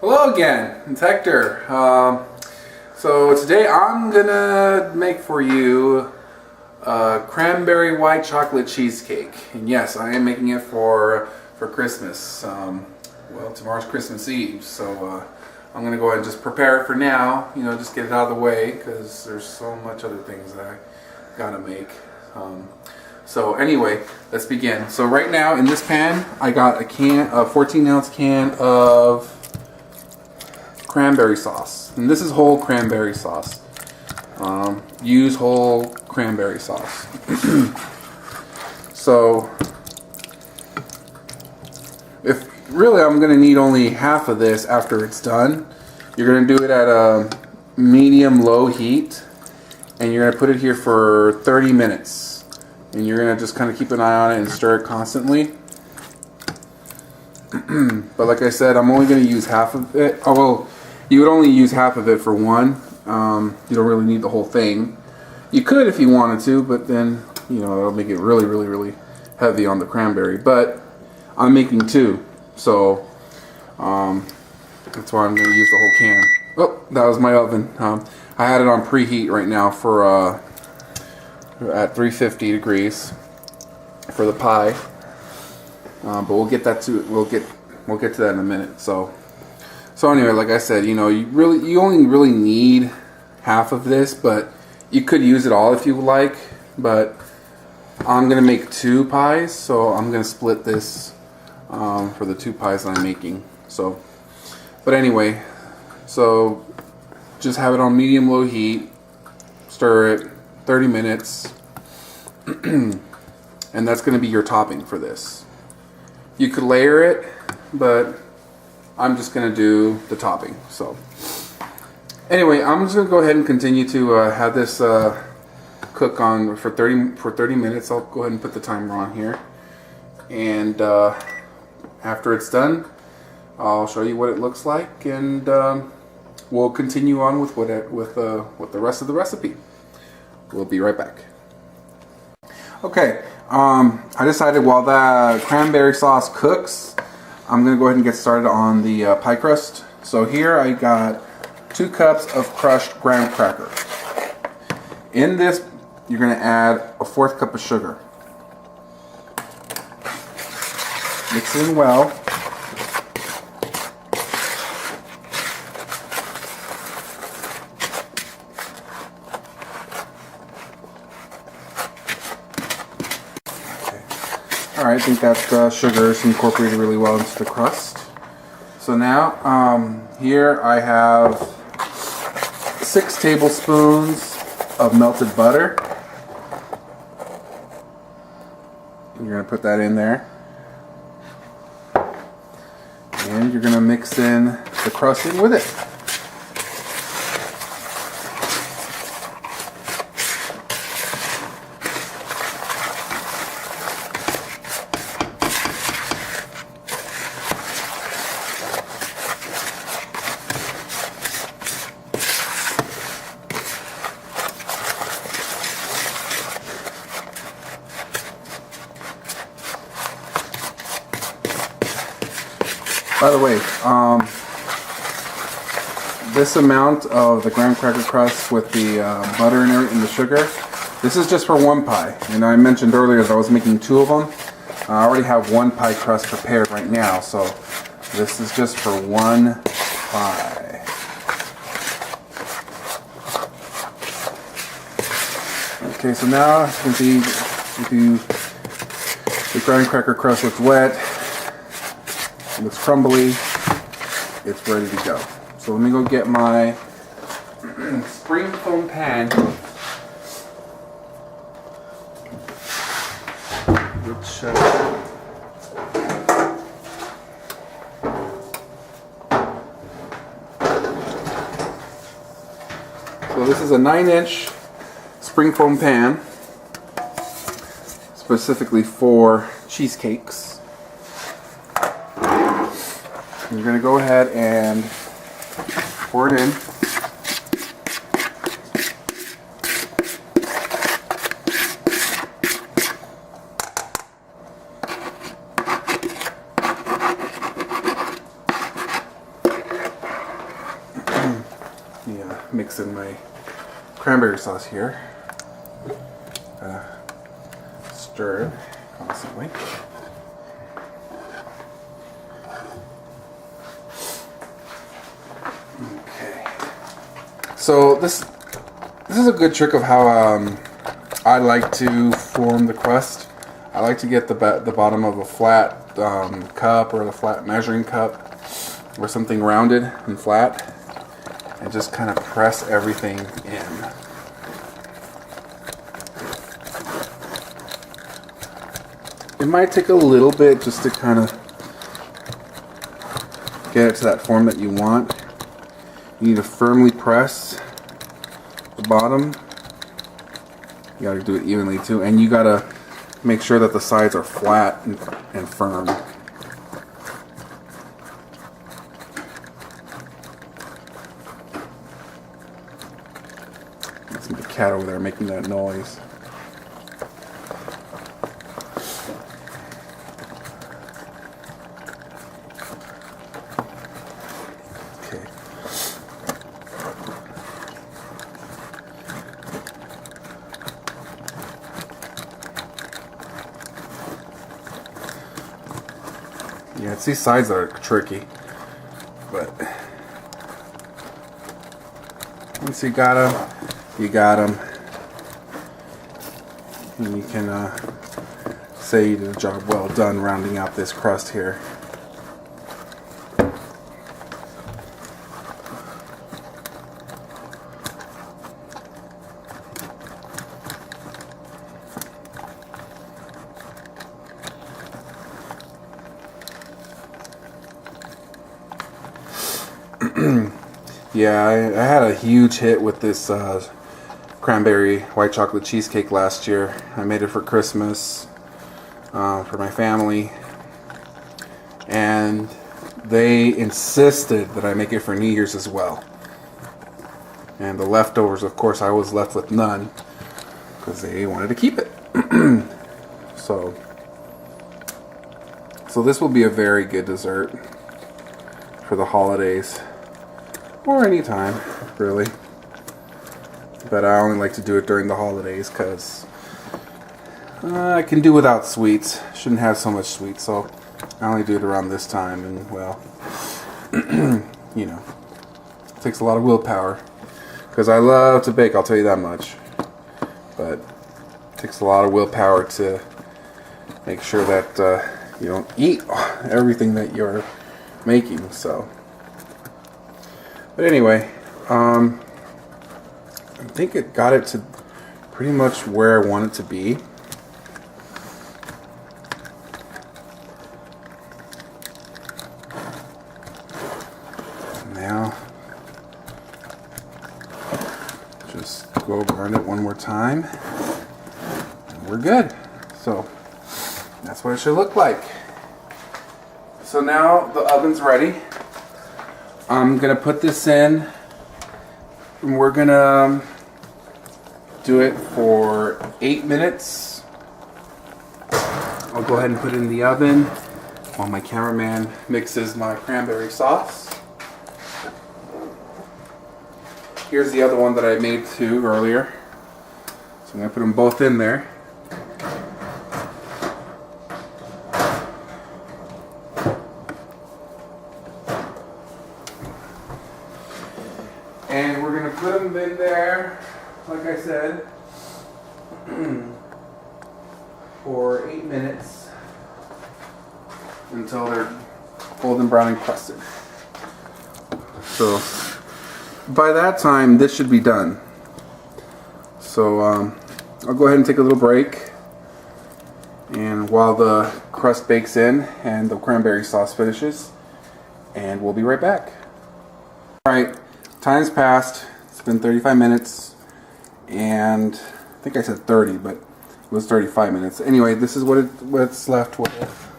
Hello again, it's Hector. So today I'm gonna make for you a cranberry white chocolate cheesecake, and yes, I am making it for Christmas. Well, tomorrow's Christmas Eve, so I'm gonna go ahead and just prepare it for now. You know, just get it out of the way because there's so much other things that I gotta make. So anyway, let's begin. So right now in this pan, I got a 14-ounce can of cranberry sauce, and this is whole cranberry sauce. Use whole cranberry sauce. So if really I'm gonna need only half of this after it's done. You're gonna do it at a medium-low heat, and you're gonna put it here for 30 minutes, and you're gonna just kind of keep an eye on it and stir it constantly. But like I said, I'm only going to use half of it. Oh, well, you would only use half of it for one. You don't really need the whole thing. You could if you wanted to, but then, you know, it'll make it really, really, really heavy on the cranberry. But I'm making two, so that's why I'm going to use the whole can. Oh, that was my oven. I had it on preheat right now for at 350 degrees for the pie. But we'll get that to we'll get to that in a minute. So anyway, like I said, you know, you only really need half of this, but you could use it all if you like. But I'm gonna make two pies, so I'm gonna split this for the two pies that I'm making. So, but anyway, so just have it on medium-low heat, stir it 30 minutes, and that's gonna be your topping for this. You could layer it, but I'm just going to do the topping. So anyway, I'm just going to go ahead and continue to have this cook on for 30 minutes. I'll go ahead and put the timer on here. And after it's done, I'll show you what it looks like, and we'll continue on with the rest of the recipe. We'll be right back. Okay, I decided while the cranberry sauce cooks, I'm going to go ahead and get started on the pie crust. So here I got 2 cups of crushed graham cracker. In this, you're going to add a 1/4 cup of sugar. Mix it in well. Alright, I think that sugar is incorporated really well into the crust. So now, here I have 6 tablespoons of melted butter. And you're going to put that in there. And you're going to mix in the crust in with it. By the way, this amount of the graham cracker crust with the butter and the sugar, this is just for one pie. And I mentioned earlier that I was making 2 of them. I already have 1 pie crust prepared right now, so this is just for one pie. Okay, so now you can see the graham cracker crust looks wet. It looks crumbly. It's ready to go. So let me go get my spring foam pan, which so this is a 9-inch spring foam pan, specifically for cheesecakes. You're going to go ahead and pour it in. my cranberry sauce here. Stir it constantly. Okay. So this is a good trick of how I like to form the crust. I like to get the bottom of a flat cup or a flat measuring cup or something rounded and flat, and just kind of press everything in. It might take a little bit just to kind of get it to that form that you want. You need to firmly press the bottom. You gotta do it evenly too, and you gotta make sure that the sides are flat and firm. That's the cat over there making that noise. Okay. Yeah, it's these sides that are tricky, but once you got them, you got them, and you can say you did a job well done rounding out this crust here. Yeah, I had a huge hit with this cranberry white chocolate cheesecake last year. I made it for Christmas for my family, and they insisted that I make it for New Year's as well. And the leftovers, of course, I was left with none because they wanted to keep it. So this will be a very good dessert for the holidays. Or any time, really. But I only like to do it during the holidays because I can do without sweets. Shouldn't have so much sweets, so I only do it around this time. And, well, you know, it takes a lot of willpower. Because I love to bake, I'll tell you that much. But it takes a lot of willpower to make sure that you don't eat everything that you're making, so. But anyway, I think it got it to pretty much where I want it to be. Now, just go around it one more time, and we're good. So, that's what it should look like. So now the oven's ready. I'm gonna put this in, and we're gonna do it for 8 minutes. I'll go ahead and put it in the oven while my cameraman mixes my cranberry sauce. Here's the other one that I made too earlier. So I'm gonna put them both in there. And we're going to put them in there, like I said, for 8 minutes until they're golden brown and crusted. So by that time, this should be done. So I'll go ahead and take a little break, and while the crust bakes in and the cranberry sauce finishes, and we'll be right back. Alright, time's passed. It's been 35 minutes, and I think I said 30, but it was 35 minutes. Anyway, this is what it's left with.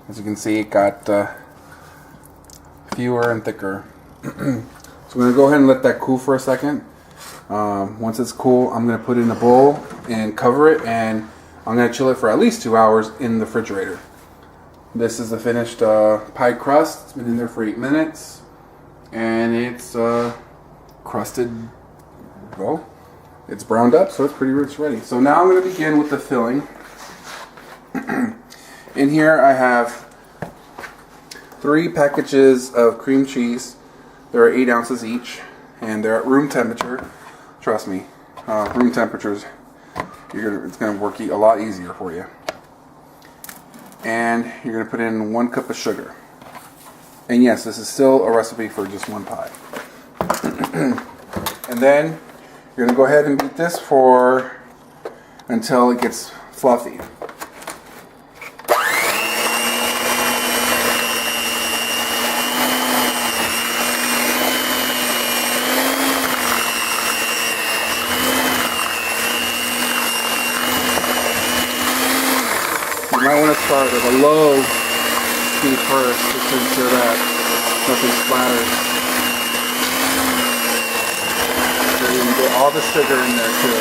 As you can see, it got fewer and thicker. So I'm going to go ahead and let that cool for a second. Once it's cool, I'm going to put it in a bowl and cover it, and I'm going to chill it for at least 2 hours in the refrigerator. This is the finished pie crust. It's been in there for 8 minutes, and it's crusted Well, it's browned up, so it's pretty rich ready. So now I'm going to begin with the filling. In here I have 3 packages of cream cheese. There are 8 ounces each, and they're at room temperature. Trust me, room temperatures, it's going to work a lot easier for you. And you're going to put in 1 cup of sugar. And yes, this is still a recipe for just 1 pie. And then you're going to go ahead and beat this until it gets fluffy. You might want to start with a low speed first, just to ensure that nothing splatters. So you can get all the sugar in there too.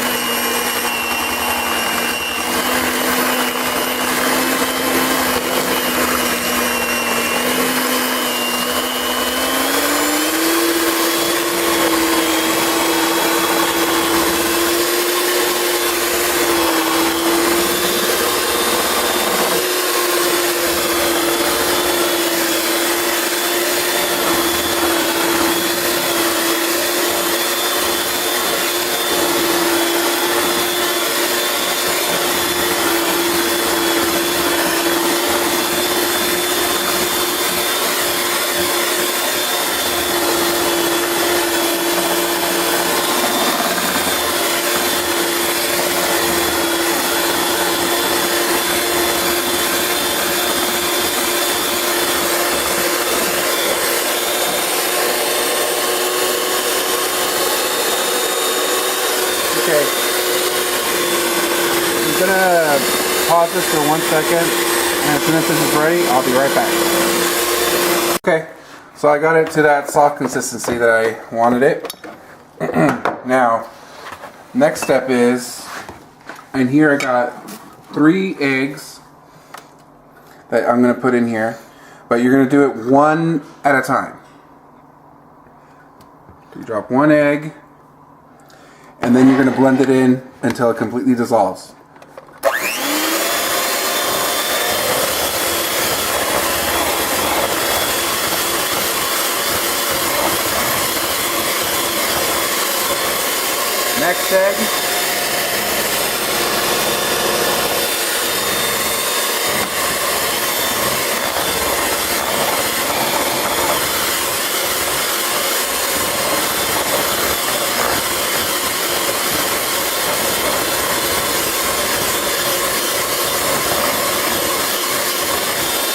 Okay, I'm gonna pause this for 1 second, and as soon as this is ready, I'll be right back. Okay, so I got it to that soft consistency that I wanted it. Now, next step is, and here I got 3 eggs that I'm gonna put in here, but you're gonna do it 1 at a time. You drop 1 egg, and then you're going to blend it in until it completely dissolves. Next egg.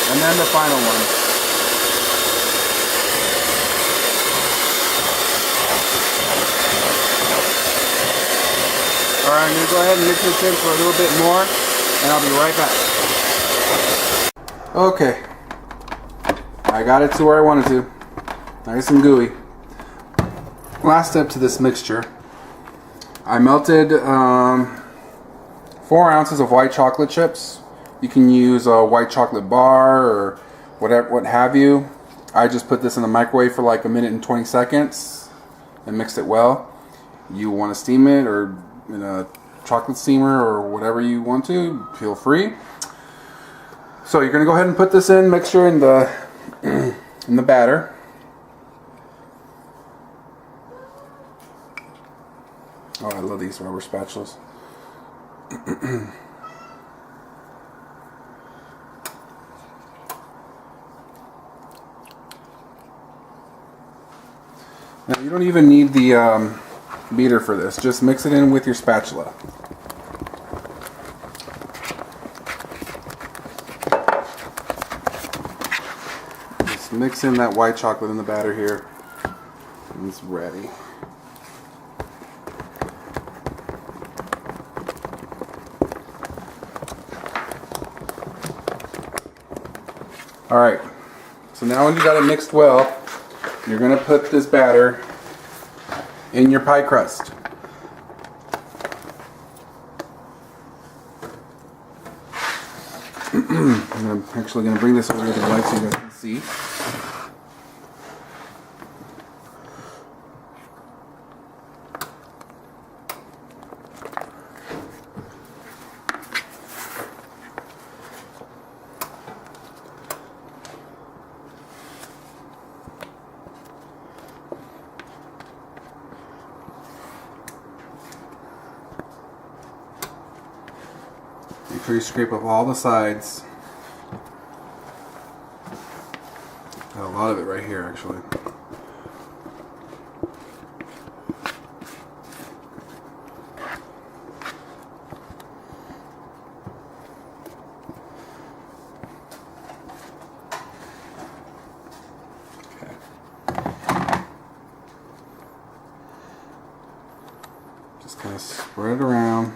And then the final one. Alright, I'm going to go ahead and mix this in for a little bit more, and I'll be right back. Okay. I got it to where I wanted to. Nice and gooey. Last step to this mixture. I melted 4 ounces of white chocolate chips. You can use a white chocolate bar or whatever, what have you. I just put this in the microwave for like 1 minute and 20 seconds and mixed it well. You want to steam it or in a chocolate steamer or whatever you want to, feel free. So you're going to go ahead and put this in mixture in the in the batter. Oh, I love these rubber spatulas. Now you don't even need the beater for this. Just mix it in with your spatula. Just mix in that white chocolate in the batter here. And it's ready. Alright, so now when you got it mixed well, you're going to put this batter in your pie crust. I'm actually going to bring this over to the light so you guys can see. sure you scrape up all the sides. Got a lot of it right here, actually. Just kind of spread it around.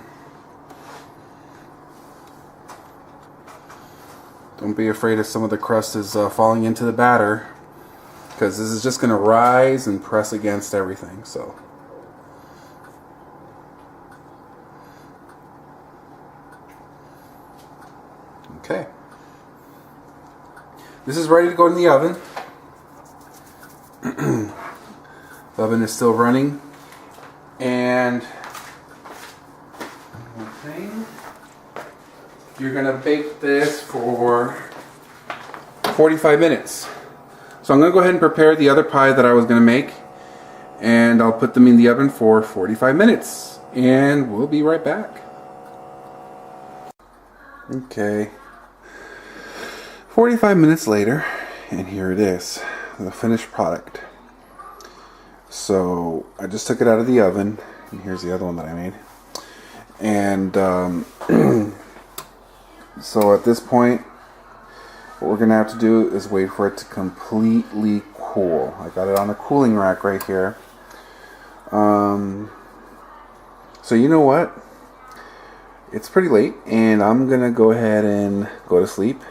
Don't be afraid if some of the crust is falling into the batter, because this is just going to rise and press against everything. So, okay. This is ready to go in the oven. The oven is still running, and you're gonna bake this for 45 minutes. So I'm gonna go ahead and prepare the other pie that I was gonna make, and I'll put them in the oven for 45 minutes, and we'll be right back. Okay, 45 minutes later, and here it is, the finished product. So I just took it out of the oven, and here's the other one that I made. And so at this point, what we're going to have to do is wait for it to completely cool. I got it on a cooling rack right here. So you know what? It's pretty late, and I'm going to go ahead and go to sleep.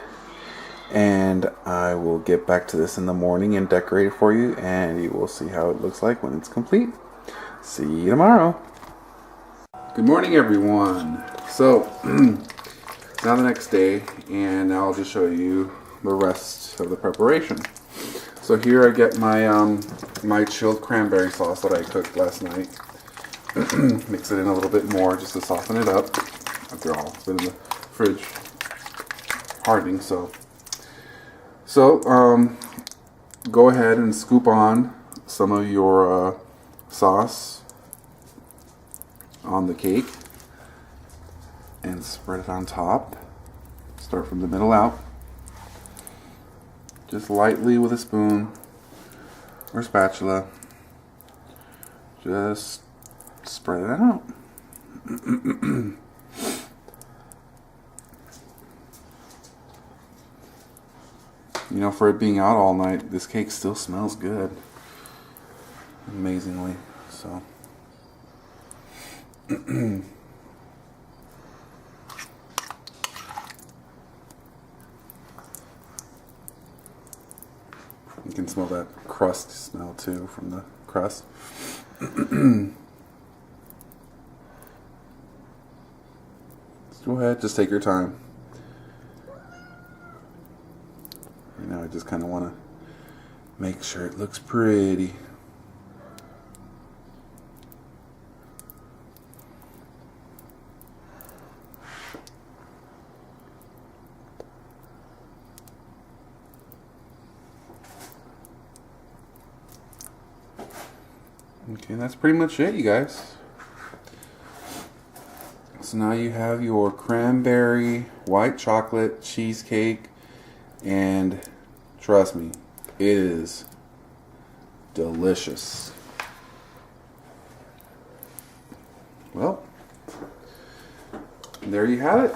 And I will get back to this in the morning and decorate it for you, and you will see how it looks like when it's complete. See you tomorrow. Good morning, everyone. So now the next day, and now I'll just show you the rest of the preparation. So here I get my my chilled cranberry sauce that I cooked last night. Mix it in a little bit more just to soften it up. After all, it's been in the fridge hardening. So go ahead and scoop on some of your sauce on the cake and spread it on top. Start from the middle out. Just lightly with a spoon or spatula. Just spread it out. You know, for it being out all night, this cake still smells good. Amazingly. So. You can smell that crust smell too from the crust. Just go ahead, just take your time. Right now I just kind of want to make sure it looks pretty. Okay, that's pretty much it, you guys. So now you have your cranberry, white chocolate, cheesecake, and trust me, it is delicious. Well, there you have it.